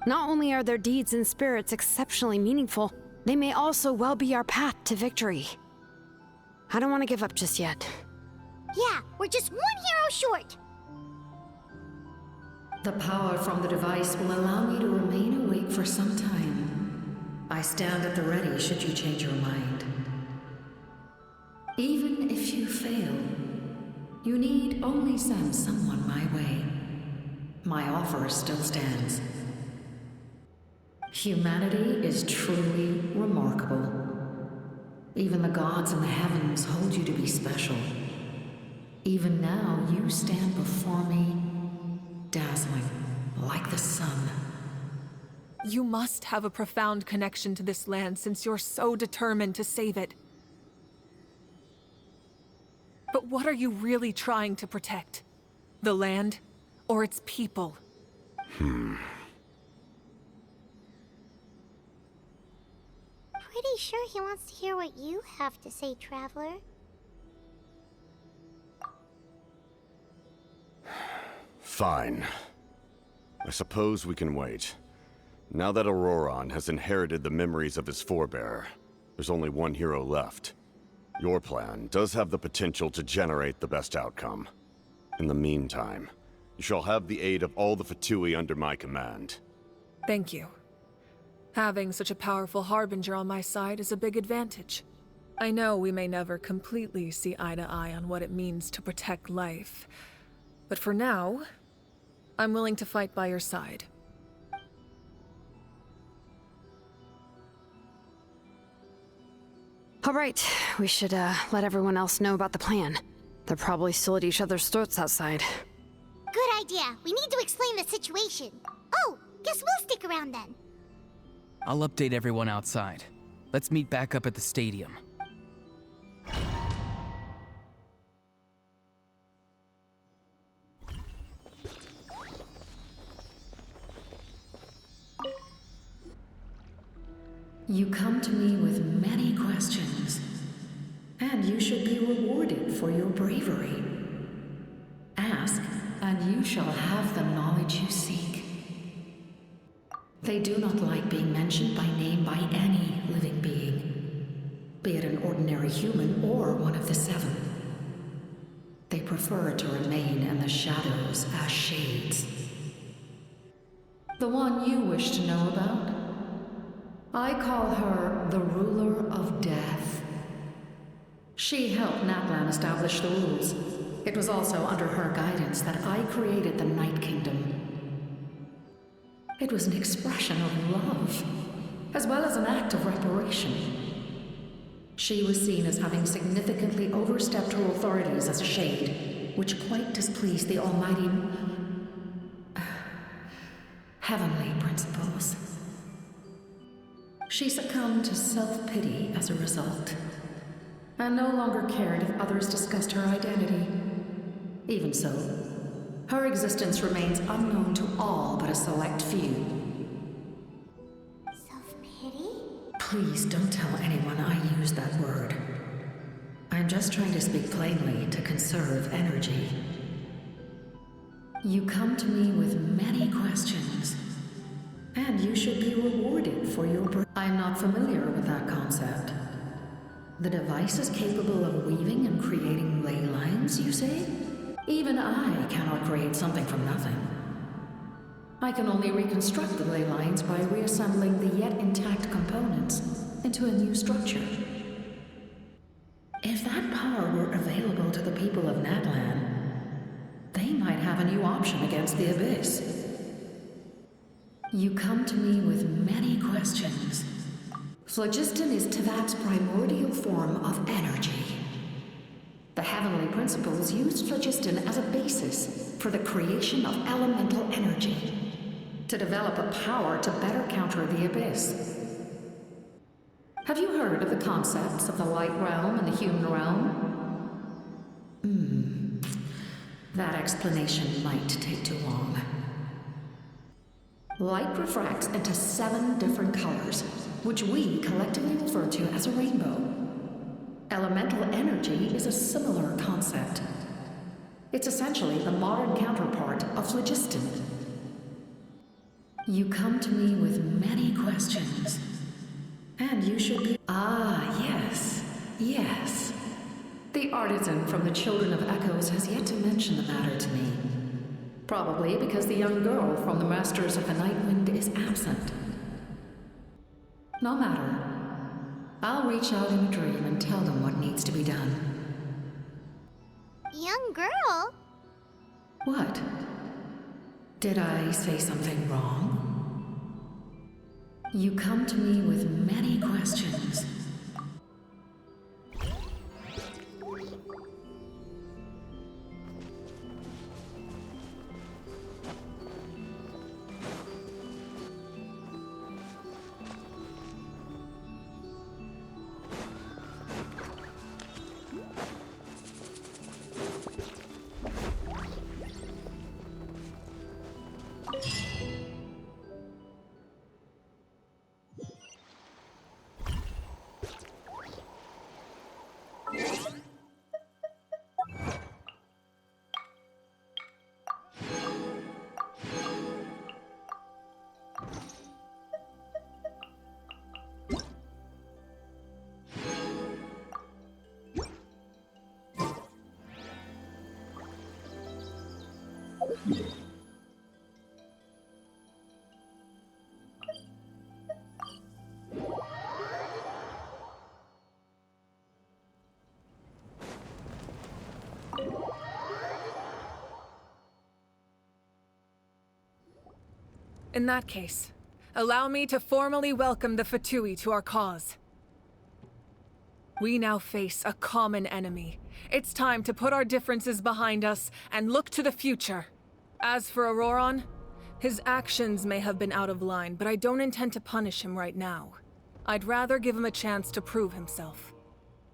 Not only are their deeds and spirits exceptionally meaningful, they may also well be our path to victory. I don't want to give up just yet. Yeah, we're just one hero short. The power from the device will allow me to remain awake for some time. I stand at the ready should you change your mind. Even if you fail, you need only send someone my way. My offer still stands. Humanity is truly remarkable. Even the gods in the heavens hold you to be special. Even now, you stand before me, dazzling like the sun. You must have a profound connection to this land since you're so determined to save it. But what are you really trying to protect? The land or its people? Pretty sure he wants to hear what you have to say, Traveler. Fine. I suppose we can wait. Now that Auroron has inherited the memories of his forebear, there's only one hero left. Your plan does have the potential to generate the best outcome. In the meantime, you shall have the aid of all the Fatui under my command. Thank you. Having such a powerful harbinger on my side is a big advantage. I know we may never completely see eye to eye on what it means to protect life, but for now, I'm willing to fight by your side. All right, we should let everyone else know about the plan. They're probably still at each other's throats outside. Good idea. We need to explain the situation. Oh, guess we'll stick around then. I'll update everyone outside. Let's meet back up at the stadium. You come to me with many questions, and you should be rewarded for your bravery. Ask, and you shall have the knowledge you seek. They do not like being mentioned by name by any living being, be it an ordinary human or one of the seven. They prefer to remain in the shadows as shades. The one you wish to know about? I call her the Ruler of Death. She helped Natlan establish the rules. It was also under her guidance that I created the Night Kingdom. It was an expression of love, as well as an act of reparation. She was seen as having significantly overstepped her authorities as a shade, which quite displeased the almighty heavenly principles. She succumbed to self-pity as a result, and no longer cared if others discussed her identity. Even so, her existence remains unknown to all but a select few. Self-pity? Please don't tell anyone I used that word. I'm just trying to speak plainly to conserve energy. You come to me with many questions, and you should be rewarded for your I'm not familiar with that concept. The device is capable of weaving and creating ley lines, you say? Even I cannot create something from nothing. I can only reconstruct the ley lines by reassembling the yet intact components into a new structure. If that power were available to the people of Natlan, they might have a new option against the Abyss. You come to me with many questions. Phlogiston is Tevat's primordial form of energy. The heavenly principles used phlogiston as a basis for the creation of elemental energy, to develop a power to better counter the Abyss. Have you heard of the concepts of the light realm and the human realm? That explanation might take too long. Light refracts into 7 different colors, which we collectively refer to as a rainbow. Elemental energy is a similar concept. It's essentially the modern counterpart of phlogiston. You come to me with many questions. And you should be... Ah, yes. Yes. The artisan from the Children of Echoes has yet to mention the matter to me. Probably because the young girl from the Masters of the Nightwind is absent. No matter. I'll reach out in a dream and tell them what needs to be done. Young girl? What? Did I say something wrong? You come to me with many questions. In that case, allow me to formally welcome the Fatui to our cause. We now face a common enemy. It's time to put our differences behind us and look to the future. As for Auroron, his actions may have been out of line, but I don't intend to punish him right now. I'd rather give him a chance to prove himself.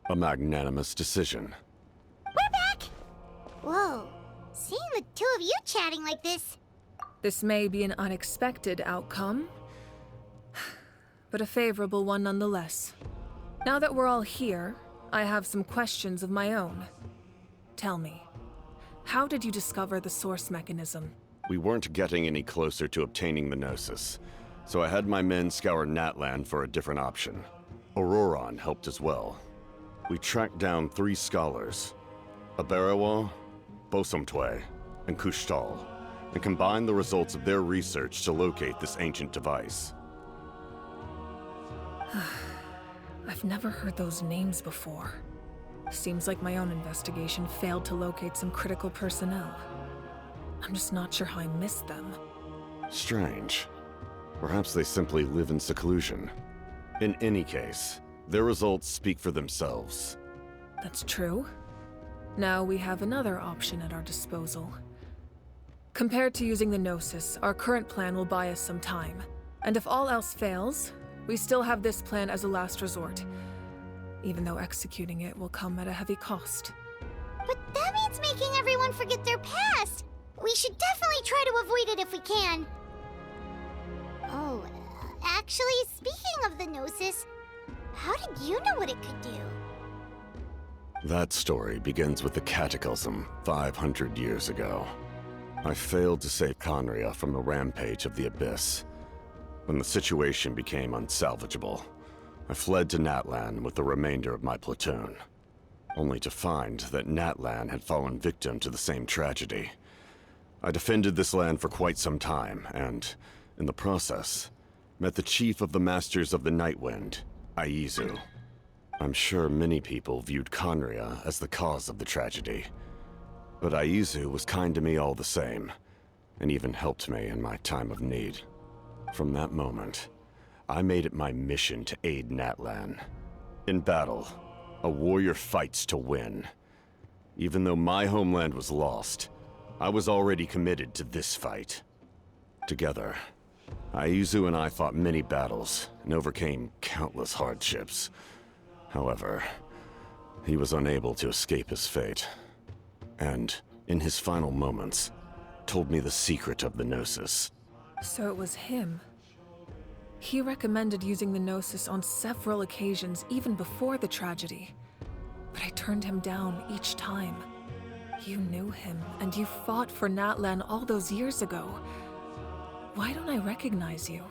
A magnanimous decision. We're back! Whoa, seeing the two of you chatting like this. This may be an unexpected outcome, but a favorable one nonetheless. Now that we're all here, I have some questions of my own. Tell me, how did you discover the source mechanism? We weren't getting any closer to obtaining the Gnosis, so I had my men scour Natlan for a different option. Auroron helped as well. We tracked down 3 scholars, Aberawa, Bosomtwe, and Kushtal, and combined the results of their research to locate this ancient device. I've never heard those names before. Seems like my own investigation failed to locate some critical personnel. I'm just not sure how I missed them. Strange. Perhaps they simply live in seclusion. In any case, their results speak for themselves. That's true. Now we have another option at our disposal. Compared to using the Gnosis, our current plan will buy us some time. And if all else fails, we still have this plan as a last resort. Even though executing it will come at a heavy cost. But that means making everyone forget their past. We should definitely try to avoid it if we can. Oh, actually, speaking of the Gnosis, how did you know what it could do? That story begins with the Cataclysm 500 years ago. I failed to save Conria from the rampage of the Abyss. When the situation became unsalvageable, I fled to Natlan with the remainder of my platoon, only to find that Natlan had fallen victim to the same tragedy. I defended this land for quite some time, and, in the process, met the chief of the Masters of the Nightwind, Aizu. I'm sure many people viewed Conria as the cause of the tragedy, but Aizu was kind to me all the same, and even helped me in my time of need. From that moment, I made it my mission to aid Natlan. In battle, a warrior fights to win. Even though my homeland was lost, I was already committed to this fight. Together, Aizu and I fought many battles and overcame countless hardships. However, he was unable to escape his fate, and, in his final moments, told me the secret of the Gnosis. So it was him. He recommended using the Gnosis on several occasions, even before the tragedy. But I turned him down each time. You knew him, and you fought for Natlan all those years ago. Why don't I recognize you?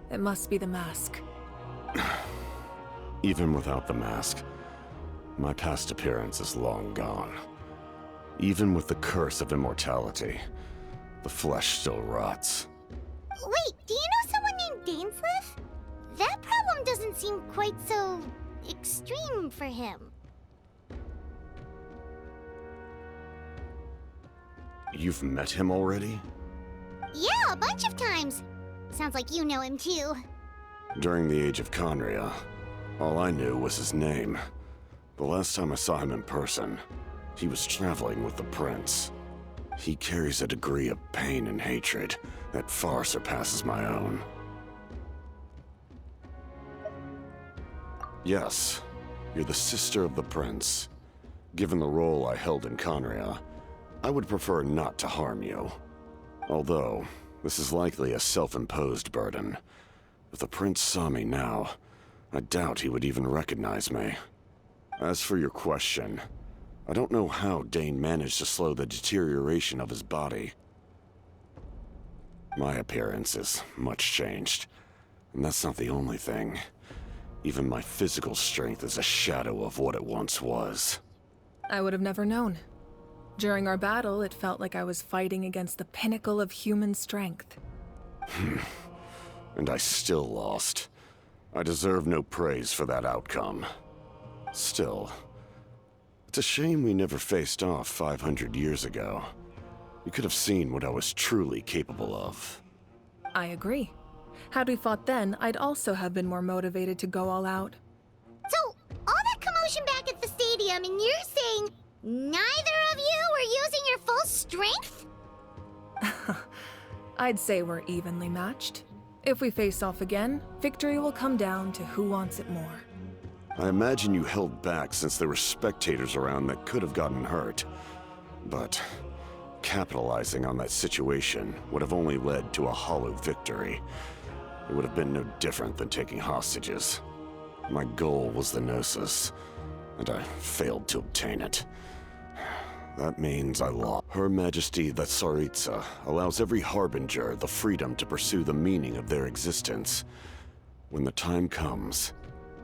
It must be the mask. Even without the mask, my past appearance is long gone. Even with the curse of immortality, the flesh still rots. Wait, do you know someone named Dainsleif? That problem doesn't seem quite so extreme for him. You've met him already? Yeah, a bunch of times. Sounds like you know him too. During the Age of Conria, all I knew was his name. The last time I saw him in person, he was traveling with the prince. He carries a degree of pain and hatred that far surpasses my own. Yes, you're the sister of the prince. Given the role I held in Conria, I would prefer not to harm you. Although, this is likely a self-imposed burden. If the prince saw me now, I doubt he would even recognize me. As for your question, I don't know how Dane managed to slow the deterioration of his body. My appearance is much changed, and that's not the only thing. Even my physical strength is a shadow of what it once was. I would have never known. During our battle, it felt like I was fighting against the pinnacle of human strength. And I still lost. I deserve no praise for that outcome. Still, it's a shame we never faced off 500 years ago. You could have seen what I was truly capable of. I agree. Had we fought then, I'd also have been more motivated to go all out. So, all that commotion back at the stadium, and you're saying neither of you were using your full strength? I'd say we're evenly matched. If we face off again, victory will come down to who wants it more. I imagine you held back since there were spectators around that could have gotten hurt. But capitalizing on that situation would have only led to a hollow victory. It would have been no different than taking hostages. My goal was the Gnosis, and I failed to obtain it. That means I lost. Her Majesty the Tsaritsa allows every Harbinger the freedom to pursue the meaning of their existence. When the time comes,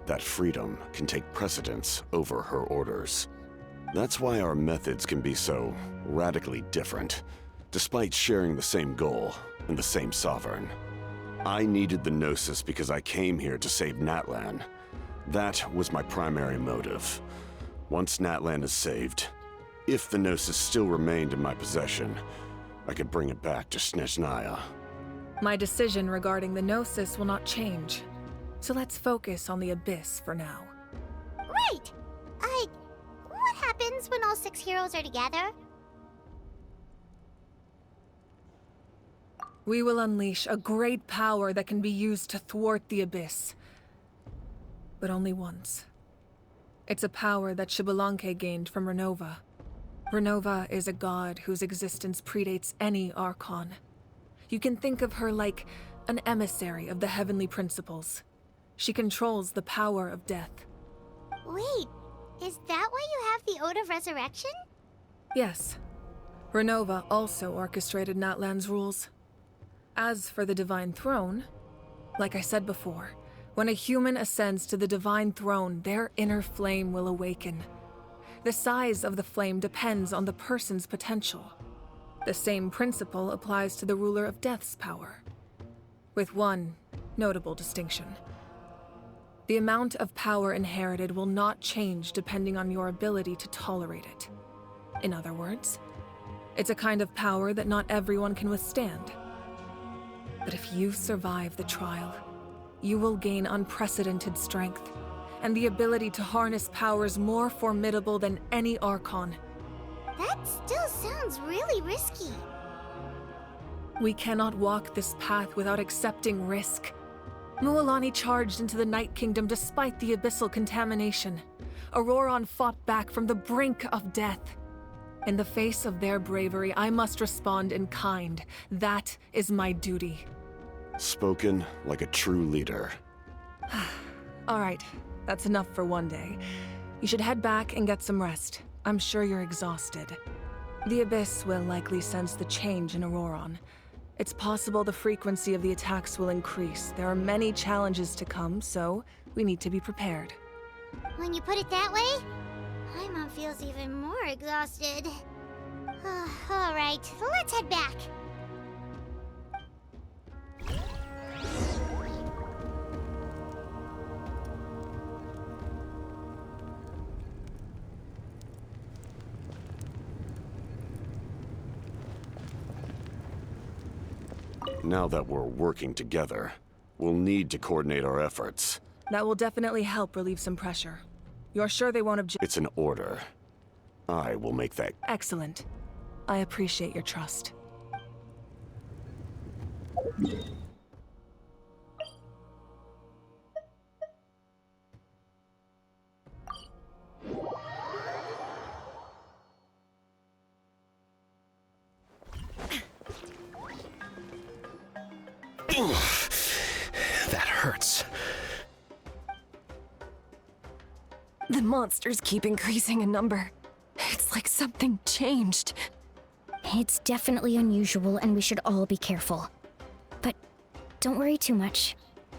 that freedom can take precedence over her orders. That's why our methods can be so radically different, despite sharing the same goal and the same sovereign. I needed the Gnosis because I came here to save Natlan. That was my primary motive. Once Natlan is saved, if the Gnosis still remained in my possession, I could bring it back to Snezhnaya. My decision regarding the Gnosis will not change. So let's focus on the Abyss for now. Right! What happens when all 6 heroes are together? We will unleash a great power that can be used to thwart the Abyss. But only once. It's a power that Xbalanque gained from Renova. Renova is a god whose existence predates any Archon. You can think of her like an emissary of the heavenly principles. She controls the power of death. Wait, is that why you have the Ode of Resurrection? Yes. Renova also orchestrated Natlan's rules. As for the Divine Throne, like I said before, when a human ascends to the Divine Throne, their inner flame will awaken. The size of the flame depends on the person's potential. The same principle applies to the ruler of Death's power, with one notable distinction. The amount of power inherited will not change depending on your ability to tolerate it. In other words, it's a kind of power that not everyone can withstand. But if you survive the trial, you will gain unprecedented strength, and the ability to harness powers more formidable than any Archon. That still sounds really risky. We cannot walk this path without accepting risk. Mualani charged into the Night Kingdom despite the abyssal contamination. Auroron fought back from the brink of death. In the face of their bravery, I must respond in kind. That is my duty. Spoken like a true leader. All right, that's enough for one day. You should head back and get some rest. I'm sure you're exhausted. The Abyss will likely sense the change in Auroron. It's possible the frequency of the attacks will increase. There are many challenges to come, so we need to be prepared. When you put it that way, Paimon feels even more exhausted. Alright, let's head back. Now that we're working together, we'll need to coordinate our efforts. That will definitely help relieve some pressure. You're sure they won't object? It's an order. I will make that. Excellent. I appreciate your trust. That hurts. The monsters keep increasing in number. It's like something changed. It's definitely unusual, and we should all be careful. But don't worry too much.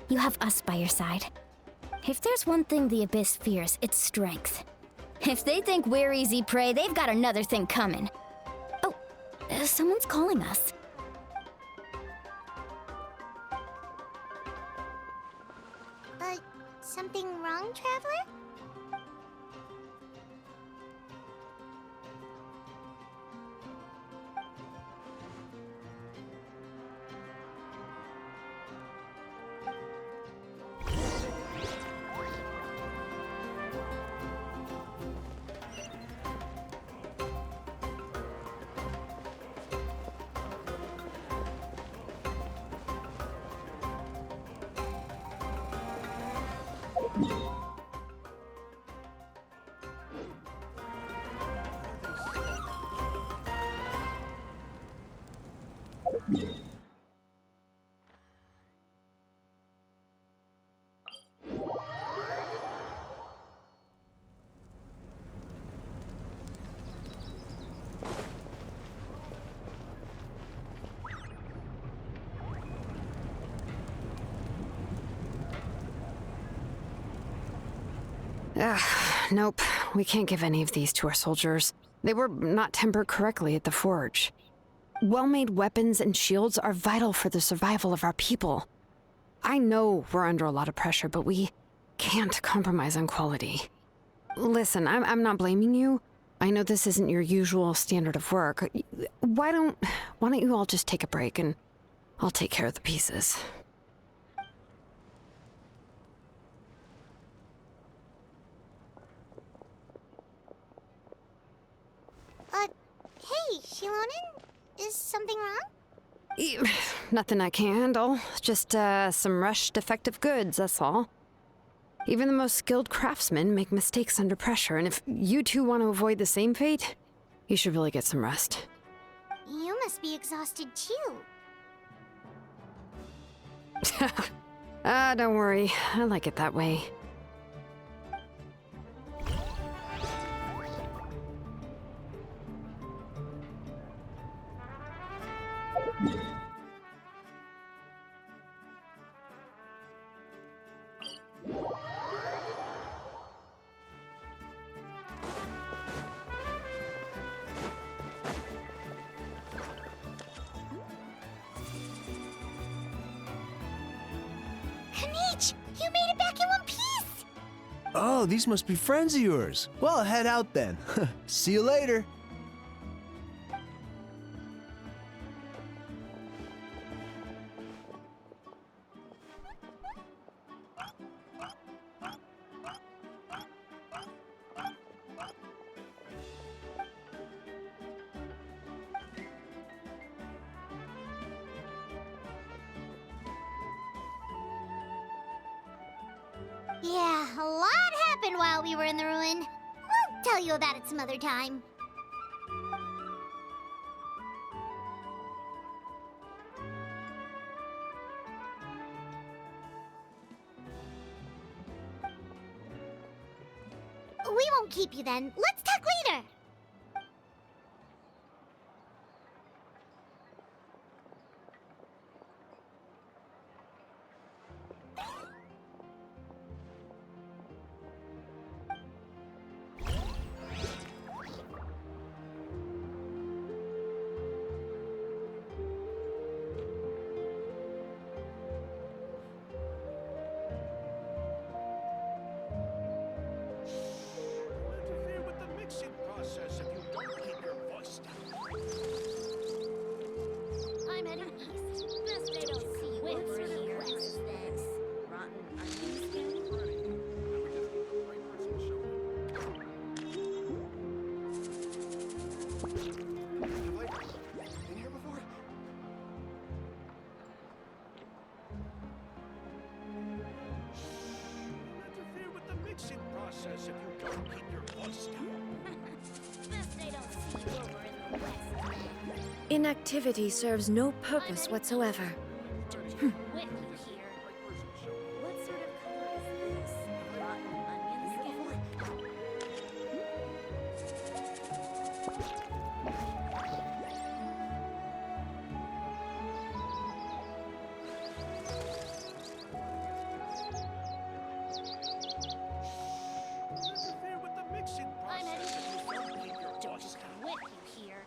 You have us by your side. If there's one thing the Abyss fears, it's strength. If they think we're easy prey, they've got another thing coming. Oh, someone's calling us. Something wrong, Traveler? Nope. We can't give any of these to our soldiers. They were not tempered correctly at the forge. Well-made weapons and shields are vital for the survival of our people. I know we're under a lot of pressure, but we can't compromise on quality. Listen, I'm not blaming you. I know this isn't your usual standard of work. Why don't you all just take a break and I'll take care of the pieces. Hey, Shilonen? Is something wrong? Nothing I can handle. Just, some rushed defective goods, that's all. Even the most skilled craftsmen make mistakes under pressure, and if you two want to avoid the same fate, you should really get some rest. You must be exhausted too. Don't worry. I like it that way. Kanich, you made it back in one piece! Oh, these must be friends of yours. Well, head out then. See you later. Yeah, a lot happened while we were in the ruin. We'll tell you about it some other time. We won't keep you then. Let's talk later. mixing process if you don't keep your voice down. Best I don't see you over in the west, then. Inactivity serves no purpose whatsoever. With you here. What sort of color is this? Rotten onion skin? Interfere with the mixing I'm process heading if you don't keep your to voice down. with you here.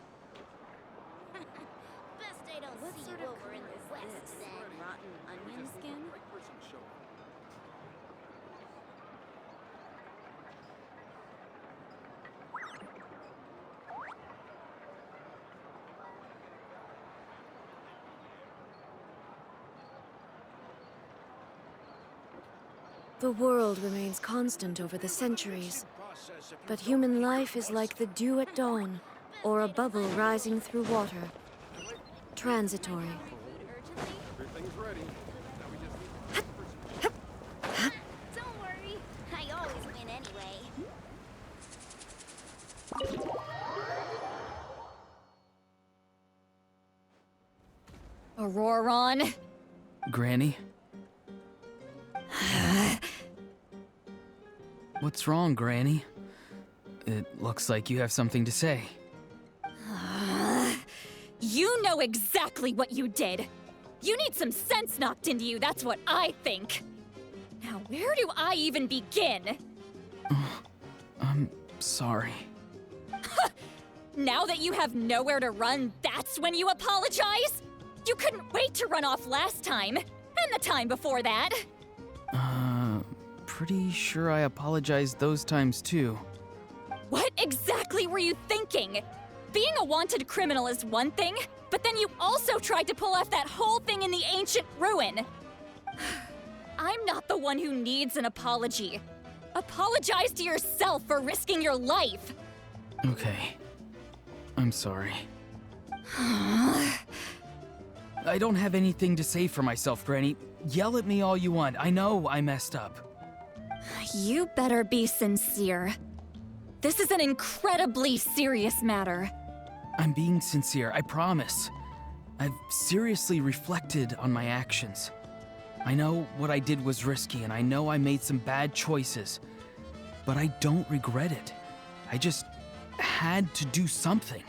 Best I don't see you over in the west, then. Rotten onion skin? The world remains constant over the centuries, but human life is like the dew at dawn, or a bubble rising through water. Transitory. Everything's ready. Don't worry, I always win anyway. Auroron! Granny? What's wrong, Granny? It looks like you have something to say. You know exactly what you did. You need some sense knocked into you, that's what I think. Now, where do I even begin? I'm sorry. Now that you have nowhere to run, that's when you apologize? You couldn't wait to run off last time, and the time before that. Pretty sure I apologized those times too. What exactly were you thinking? Being a wanted criminal is one thing, but then you also tried to pull off that whole thing in the ancient ruin. I'm not the one who needs an apology. Apologize to yourself for risking your life. Okay. I'm sorry. I don't have anything to say for myself, Granny. Yell at me all you want. I know I messed up. You better be sincere. This is an incredibly serious matter. I'm being sincere, I promise. I've seriously reflected on my actions. I know what I did was risky, and I know I made some bad choices. But I don't regret it. I just had to do something.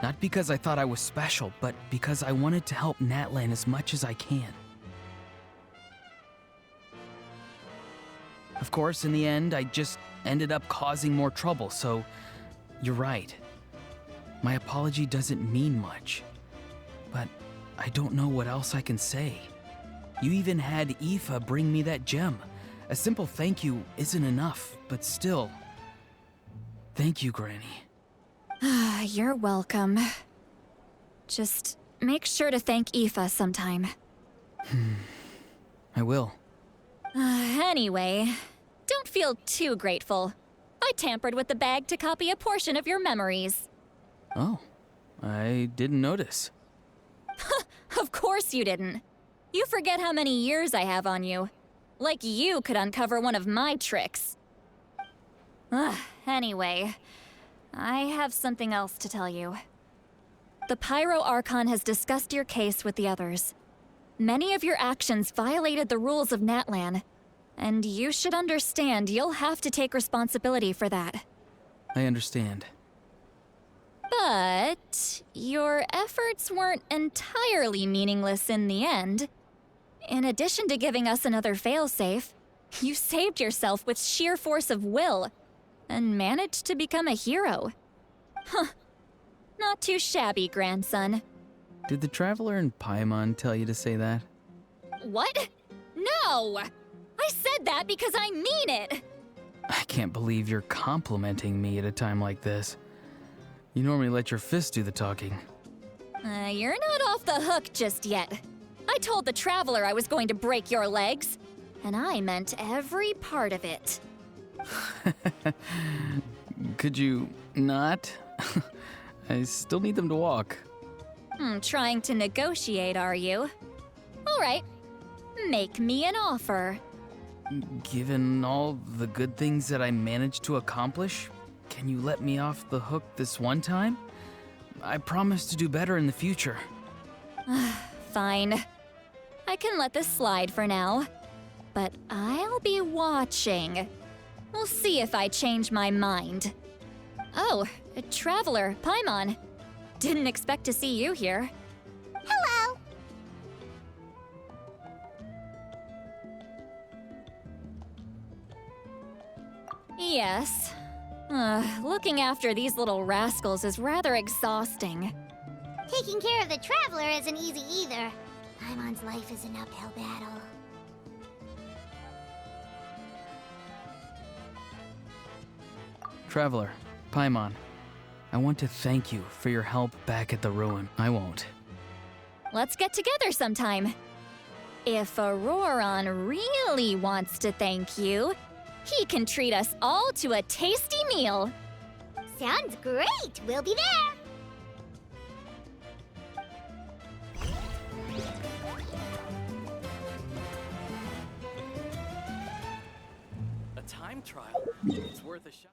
Not because I thought I was special, but because I wanted to help Natlan as much as I can. Of course, in the end, I just ended up causing more trouble, so you're right. My apology doesn't mean much, but I don't know what else I can say. You even had Aoife bring me that gem. A simple thank you isn't enough, but still. Thank you, Granny. You're welcome. Just make sure to thank Aoife sometime. I will. Anyway, don't feel too grateful. I tampered with the bag to copy a portion of your memories. Oh, I didn't notice. Of course you didn't. You forget how many years I have on you. Like you could uncover one of my tricks. Anyway, I have something else to tell you. The Pyro Archon has discussed your case with the others. Many of your actions violated the rules of Natlan, and you should understand you'll have to take responsibility for that. I understand. But your efforts weren't entirely meaningless in the end. In addition to giving us another failsafe, you saved yourself with sheer force of will and managed to become a hero. Huh. Not too shabby, grandson. Did the Traveler in Paimon tell you to say that? What? No! I said that because I mean it! I can't believe you're complimenting me at a time like this. You normally let your fist do the talking. You're not off the hook just yet. I told the Traveler I was going to break your legs, and I meant every part of it. Could you not? I still need them to walk. Trying to negotiate, are you? All right. Make me an offer. Given all the good things that I managed to accomplish, can you let me off the hook this one time? I promise to do better in the future. Fine. I can let this slide for now. But I'll be watching. We'll see if I change my mind. Oh, a traveler, Paimon. Didn't expect to see you here. Hello! Yes. Looking after these little rascals is rather exhausting. Taking care of the traveler isn't easy either. Paimon's life is an uphill battle. Traveler, Paimon, I want to thank you for your help back at the ruin. I won't. Let's get together sometime. If Auroron really wants to thank you, he can treat us all to a tasty meal. Sounds great! We'll be there! A time trial? It's worth a shot.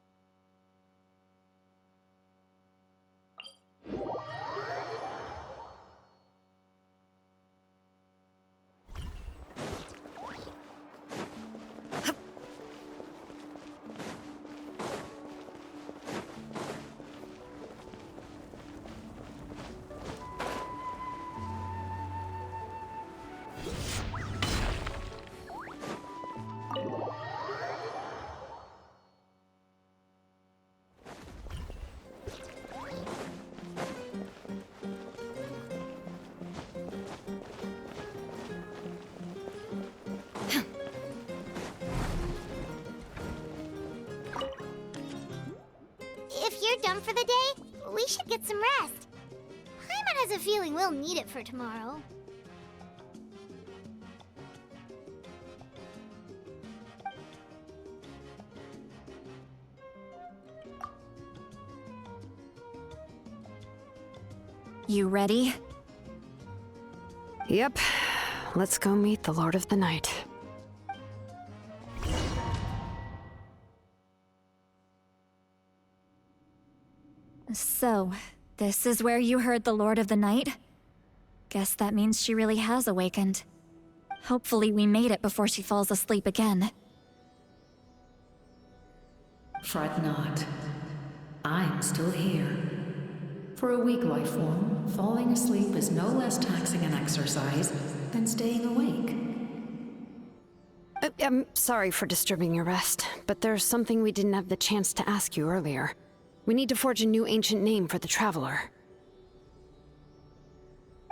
If you're done for the day, we should get some rest. Paimon has a feeling we'll need it for tomorrow. You ready? Yep. Let's go meet the Lord of the Night. So, this is where you heard the Lord of the Night? Guess that means she really has awakened. Hopefully we made it before she falls asleep again. Fret not. I'm still here. For a weak life form, falling asleep is no less taxing an exercise than staying awake. I'm sorry for disturbing your rest, but there's something we didn't have the chance to ask you earlier. We need to forge a new ancient name for the Traveler.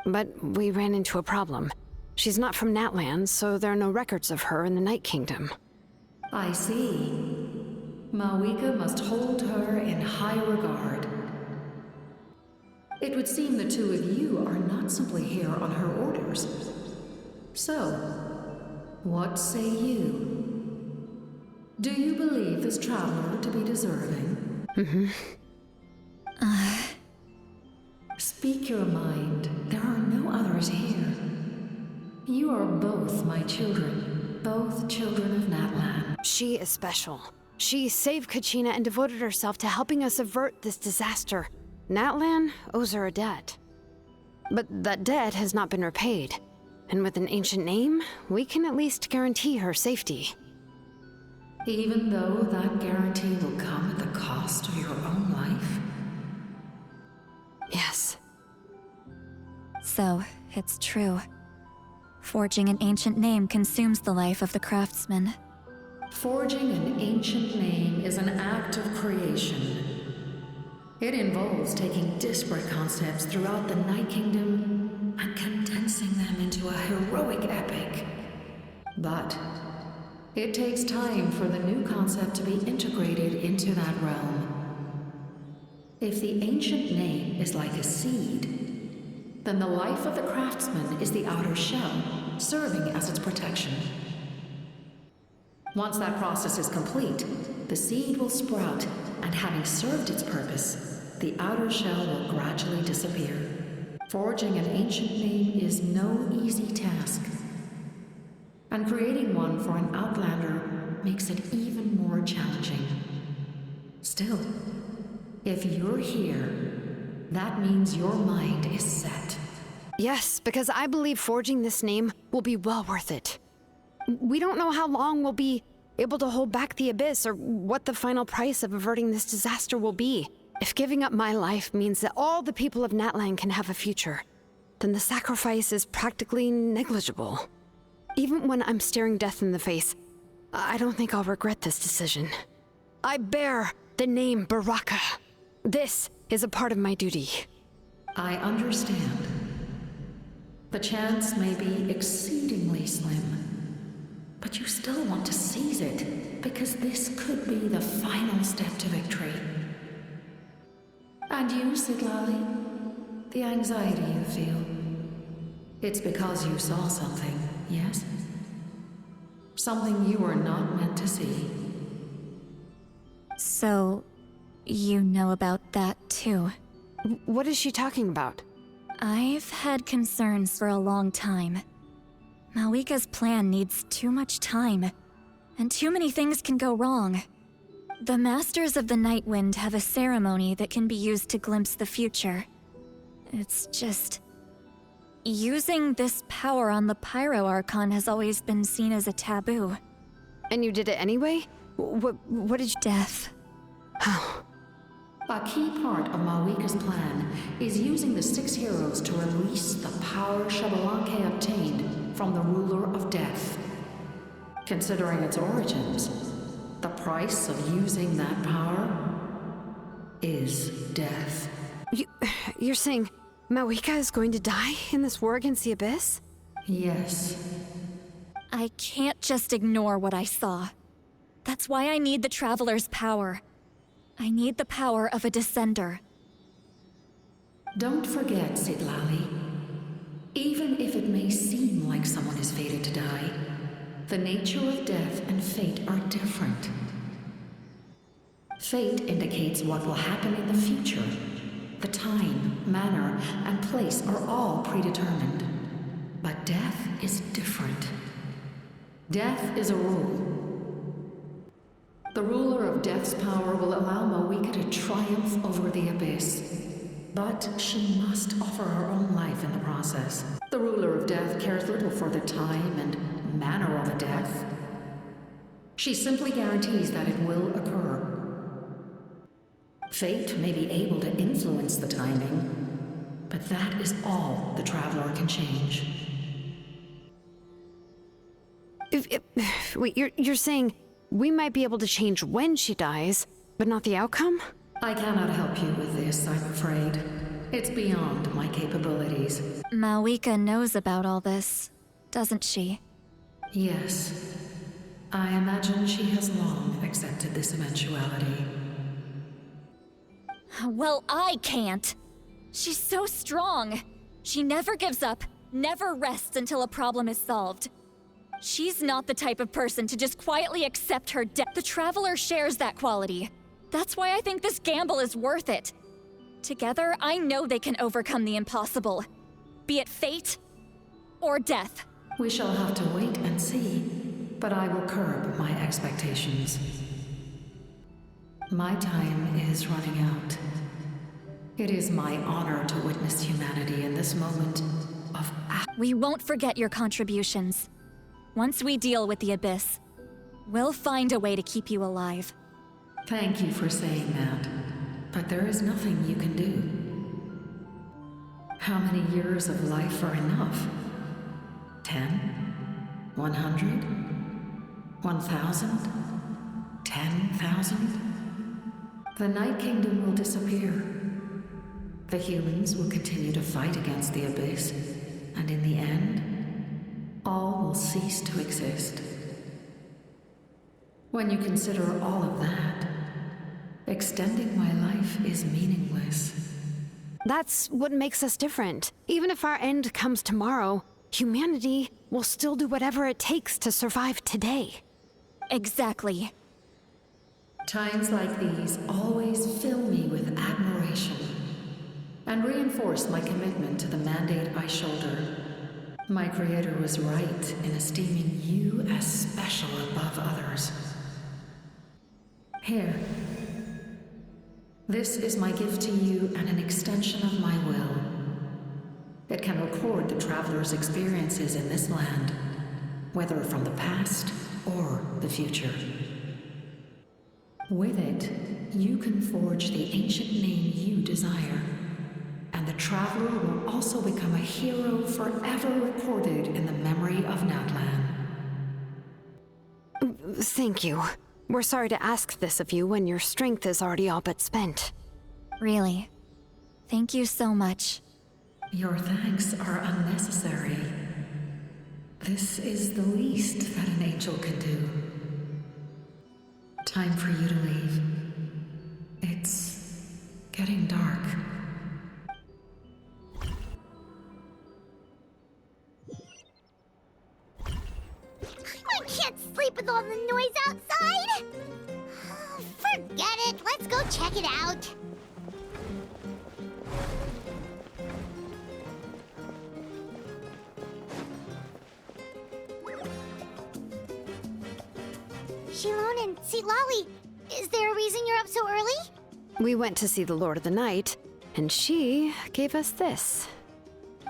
But we ran into a problem. She's not from Natlan, so there are no records of her in the Night Kingdom. I see. Mawika must hold her in high regard. It would seem the two of you are not simply here on her orders. So, what say you? Do you believe this traveler to be deserving? Speak your mind. There are no others here. You are both my children. Both children of Natlan. She is special. She saved Kachina and devoted herself to helping us avert this disaster. Natlan owes her a debt. But that debt has not been repaid. And with an ancient name, we can at least guarantee her safety. Even though that guarantee will come at the cost of your own life? Yes. So, it's true. Forging an ancient name consumes the life of the craftsman. Forging an ancient name is an act of creation. It involves taking disparate concepts throughout the Night Kingdom and condensing them into a heroic epic. But it takes time for the new concept to be integrated into that realm. If the ancient name is like a seed, then the life of the craftsman is the outer shell, serving as its protection. Once that process is complete, the seed will sprout, and having served its purpose, the outer shell will gradually disappear. Forging an ancient name is no easy task. And creating one for an outlander makes it even more challenging. Still, if you're here, that means your mind is set. Yes, because I believe forging this name will be well worth it. We don't know how long we'll be able to hold back the Abyss or what the final price of averting this disaster will be. If giving up my life means that all the people of Natlan can have a future, then the sacrifice is practically negligible. Even when I'm staring death in the face, I don't think I'll regret this decision. I bear the name Baraka. This is a part of my duty. I understand. The chance may be exceedingly slim, but you still want to seize it, because this could be the final step to victory. And you, Siglali? The anxiety you feel. It's because you saw something, yes? Something you were not meant to see. So, you know about that too. What is she talking about? I've had concerns for a long time. Malika's plan needs too much time, and too many things can go wrong. The Masters of the Night Wind have a ceremony that can be used to glimpse the future. It's just... using this power on the Pyro Archon has always been seen as a taboo. And you did it anyway? What did you... Death. A key part of Malika's plan is using the 6 heroes to release the power Xbalanque obtained from the Ruler of Death. Considering its origins, the price of using that power is death. You're saying Malika is going to die in this war against the Abyss? Yes. I can't just ignore what I saw. That's why I need the Traveler's power. I need the power of a Descender. Don't forget, Siglali. Even if it may seem like someone is fated to die, the nature of death and fate are different. Fate indicates what will happen in the future. The time, manner, and place are all predetermined. But death is different. Death is a rule. The ruler of Death's power will allow Malika to triumph over the Abyss. But she must offer her own life in the process. The ruler of Death cares little for the time and manner of a death. She simply guarantees that it will occur. Fate may be able to influence the timing, but that is all the Traveler can change. Wait, you're saying we might be able to change when she dies, but not the outcome? I cannot help you with this, I'm afraid. It's beyond my capabilities. Malika knows about all this, doesn't she? Yes. I imagine she has long accepted this eventuality. Well, I can't. She's so strong. She never gives up, never rests until a problem is solved. She's not the type of person to just quietly accept her death. The Traveler shares that quality. That's why I think this gamble is worth it. Together, I know they can overcome the impossible. Be it fate or death. We shall have to wait and see, but I will curb my expectations. My time is running out. It is my honor to witness humanity in this moment of We won't forget your contributions. Once we deal with the Abyss, we'll find a way to keep you alive. Thank you for saying that, but there is nothing you can do. How many years of life are enough? 10? 100? 1,000? 10,000? The Night Kingdom will disappear. The humans will continue to fight against the Abyss, and in the end, all will cease to exist. When you consider all of that, extending my life is meaningless. That's what makes us different. Even if our end comes tomorrow, humanity will still do whatever it takes to survive today. Exactly. Times like these always fill me with admiration and reinforce my commitment to the mandate I shoulder. My creator was right in esteeming you special above others. Here. This is my gift to you and an extension of my will. It can record the traveler's experiences in this land, whether from the past or the future. With it, you can forge the ancient name you desire, and the traveler will also become a hero forever recorded in the memory of Natlan. Thank you. We're sorry to ask this of you when your strength is already all but spent. Really. Thank you so much. Your thanks are unnecessary. This is the least that an angel can do. Time for you to leave. It's getting dark. I can't sleep with all the noise outside! Forget it, let's go check it out. Shilon and Lolly, is there a reason you're up so early? We went to see the Lord of the Night, and she gave us this.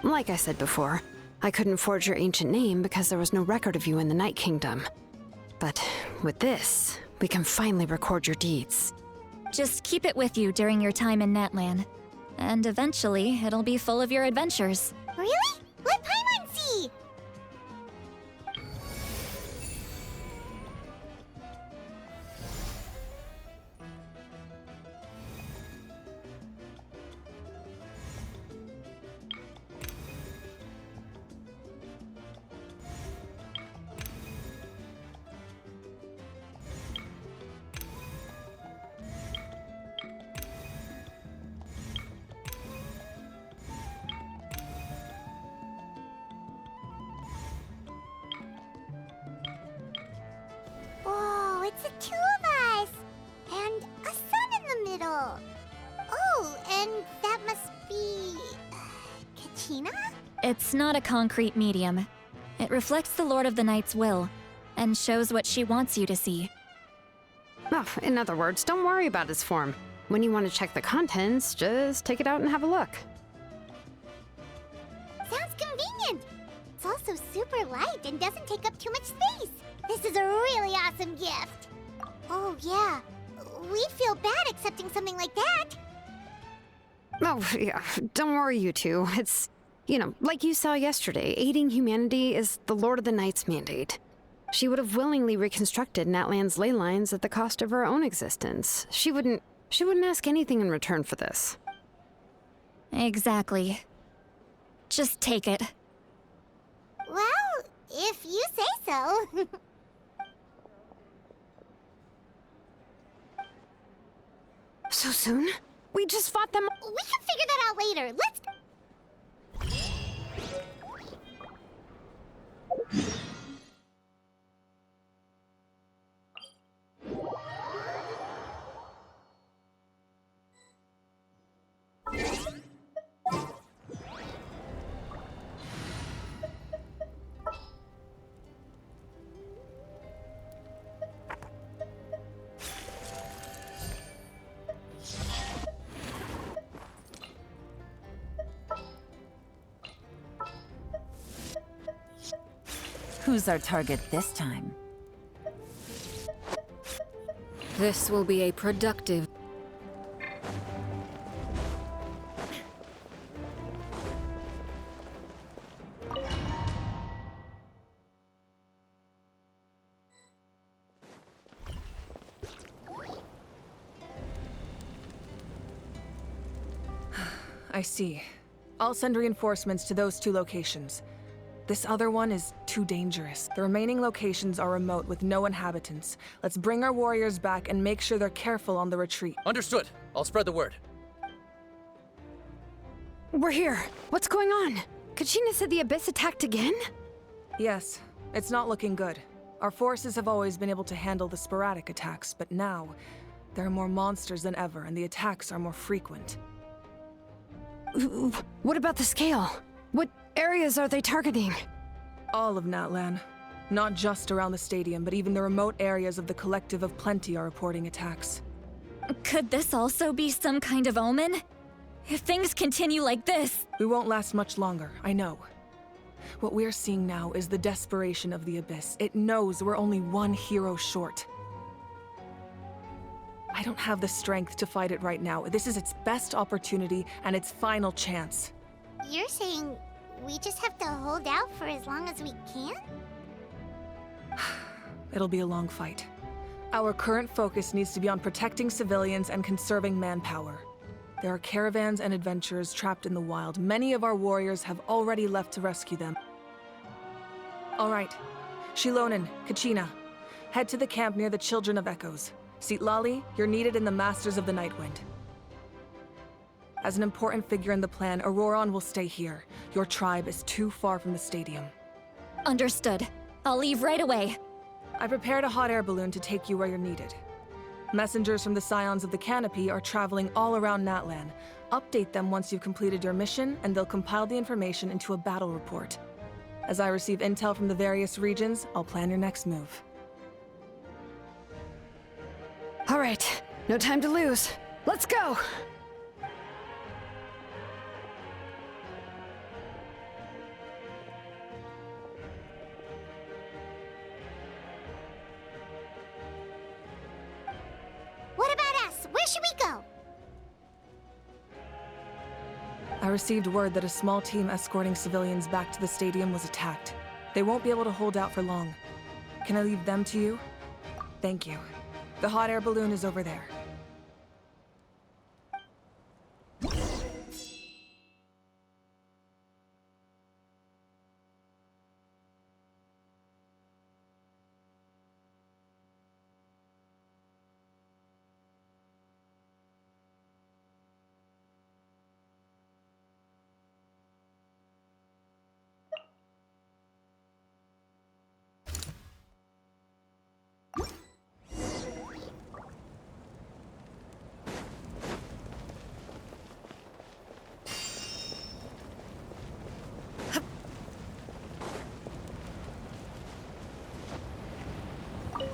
Like I said before, I couldn't forge your ancient name because there was no record of you in the Night Kingdom. But with this, we can finally record your deeds. Just keep it with you during your time in Natlan. And eventually, it'll be full of your adventures. Really? Let Paimon see! Whoa, it's the two of us! And a sun in the middle! Oh, and that must be... Kachina? It's not a concrete medium. It reflects the Lord of the Night's will, and shows what she wants you to see. Oh, in other words, don't worry about its form. When you want to check the contents, just take it out and have a look. Sounds convenient! It's also super light and doesn't take up too much space. This is a really awesome gift. Oh, yeah. We'd feel bad accepting something like that. Oh, yeah, don't worry, you two. It's, like you saw yesterday, aiding humanity is the Lord of the Night's mandate. She would have willingly reconstructed Natlan's ley lines at the cost of her own existence. She wouldn't ask anything in return for this. Exactly. Just take it. Well, if you say so. So soon? We just fought them. We can figure that out later. Let's... Who's our target this time? This will be a productive... I see. I'll send reinforcements to those two locations. This other one is too dangerous. The remaining locations are remote with no inhabitants. Let's bring our warriors back and make sure they're careful on the retreat. Understood. I'll spread the word. We're here. What's going on? Kachina said the Abyss attacked again? Yes, it's not looking good. Our forces have always been able to handle the sporadic attacks, but now there are more monsters than ever and the attacks are more frequent. What about the scale? What areas are they targeting? All of Natlan. Not just around the stadium, but even the remote areas of the Collective of Plenty are reporting attacks. Could this also be some kind of omen? If things continue like this... We won't last much longer, I know. What we're seeing now is the desperation of the Abyss. It knows we're only one hero short. I don't have the strength to fight it right now. This is its best opportunity and its final chance. You're saying we just have to hold out for as long as we can? It'll be a long fight. Our current focus needs to be on protecting civilians and conserving manpower. There are caravans and adventurers trapped in the wild. Many of our warriors have already left to rescue them. All right. Shilonen, Kachina, head to the camp near the Children of Echoes. Citlali, you're needed in the Masters of the Nightwind. As an important figure in the plan, Auroron will stay here. Your tribe is too far from the stadium. Understood. I'll leave right away. I prepared a hot air balloon to take you where you're needed. Messengers from the Scions of the Canopy are traveling all around Natlan. Update them once you've completed your mission, and they'll compile the information into a battle report. As I receive intel from the various regions, I'll plan your next move. All right, no time to lose. Let's go! What about us? Where should we go? I received word that a small team escorting civilians back to the stadium was attacked. They won't be able to hold out for long. Can I leave them to you? Thank you. The hot air balloon is over there.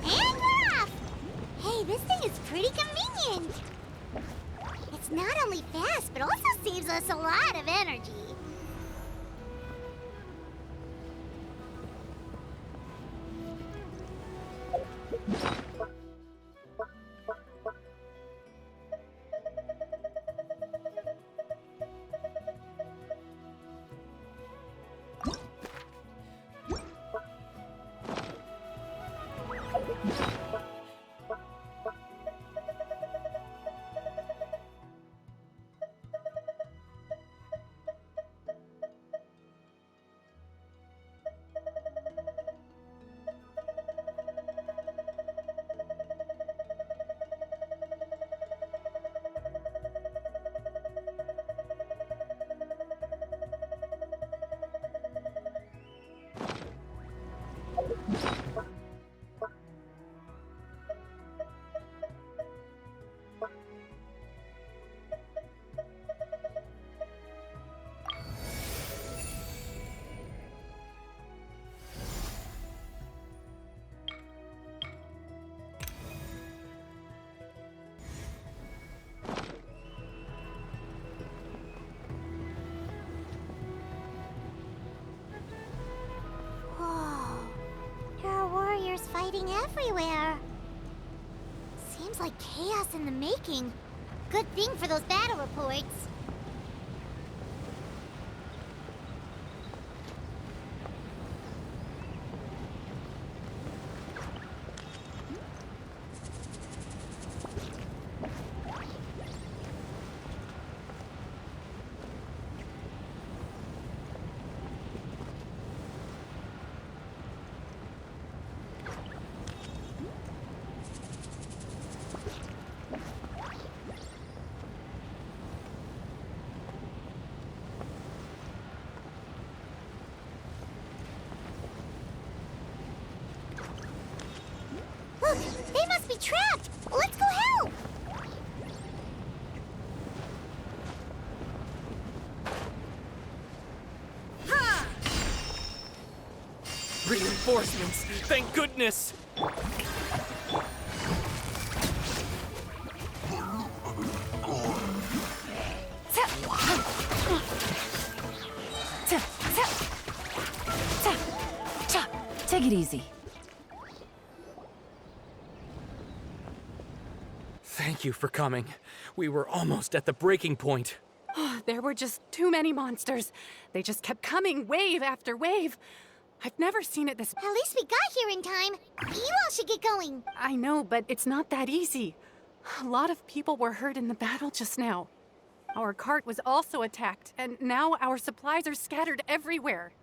And we're off! Hey, this thing is pretty convenient. It's not only fast, but also saves us a lot of energy. Fighting everywhere. Seems like chaos in the making. Good thing for those battle reports. Look, they must be trapped. Let's go help. reinforcements. Thank goodness. Take it easy. Thank you for coming. We were almost at the breaking point. There were just too many monsters. They just kept coming, wave after wave. I've never seen it this... At least we got here in time. You all should get going. I know, but it's not that easy. A lot of people were hurt in the battle just now. Our cart was also attacked, and now our supplies are scattered everywhere.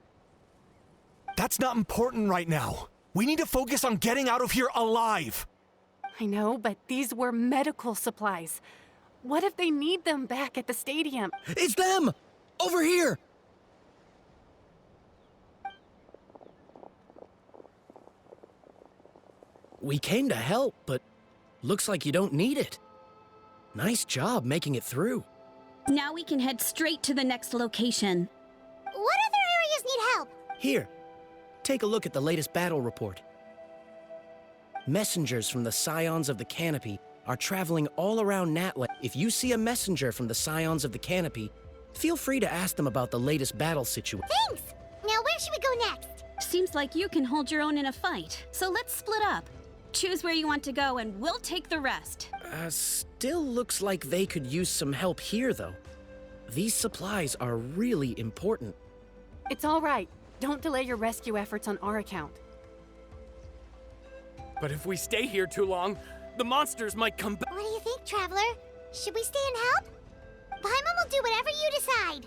That's not important right now. We need to focus on getting out of here alive. I know, but these were medical supplies. What if they need them back at the stadium? It's them! Over here! We came to help, but looks like you don't need it. Nice job making it through. Now we can head straight to the next location. What other areas need help? Here, take a look at the latest battle report. Messengers from the Scions of the Canopy are traveling all around Natla. If you see a messenger from the Scions of the Canopy, feel free to ask them about the latest battle situation. Thanks! Now where should we go next? Seems like you can hold your own in a fight, so let's split up. Choose where you want to go and we'll take the rest. Still looks like they could use some help here, though. These supplies are really important. It's all right. Don't delay your rescue efforts on our account. But if we stay here too long, the monsters might come back. What do you think, Traveler? Should we stay and help? Paimon will do whatever you decide.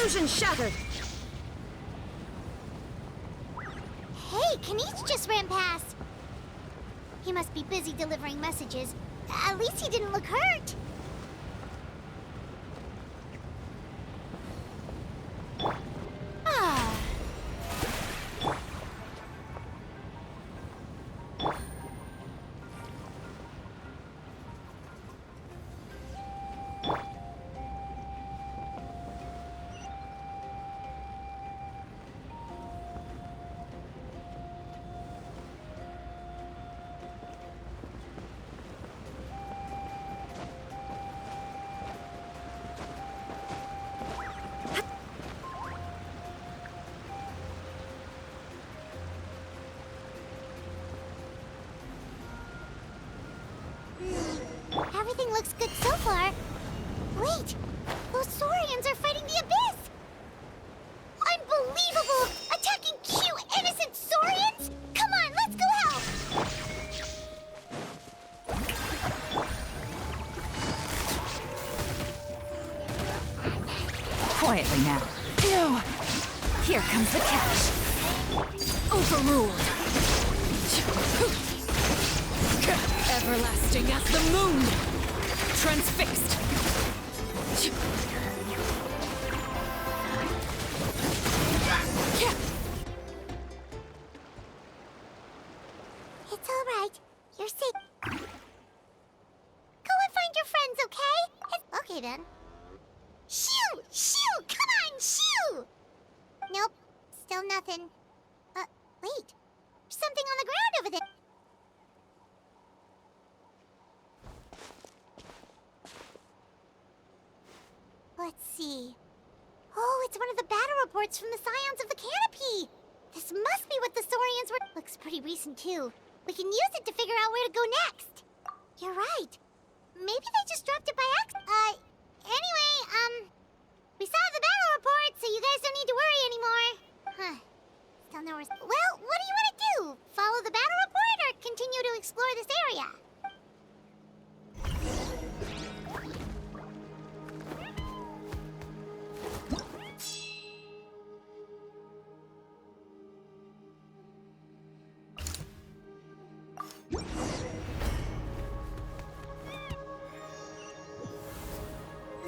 Illusion shattered! Hey, Kaniche just ran past. He must be busy delivering messages. At least he didn't look hurt. Ah. Everything looks good so far. Wait, those Saurians are fighting the Abyss! Unbelievable! Attacking cute, innocent Saurians? Come on, let's go help! Quietly now. No! Here comes the catch. Overruled. Everlasting as the moon! Transfixed! It's all right. You're safe. Go and find your friends, okay? Okay, then. Shoo! Shoo! Come on, shoo! Nope. Still nothing. Wait. There's something on the ground over there. Let's see. Oh, it's one of the battle reports from the Scions of the Canopy! This must be what the Saurians were— Looks pretty recent, too. We can use it to figure out where to go next. You're right. Maybe they just dropped it by accident. Anyway, we saw the battle report, so you guys don't need to worry anymore. Huh. Still no response. Well, what do you want to do? Follow the battle report or continue to explore this area?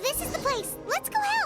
This is the place. Let's go help.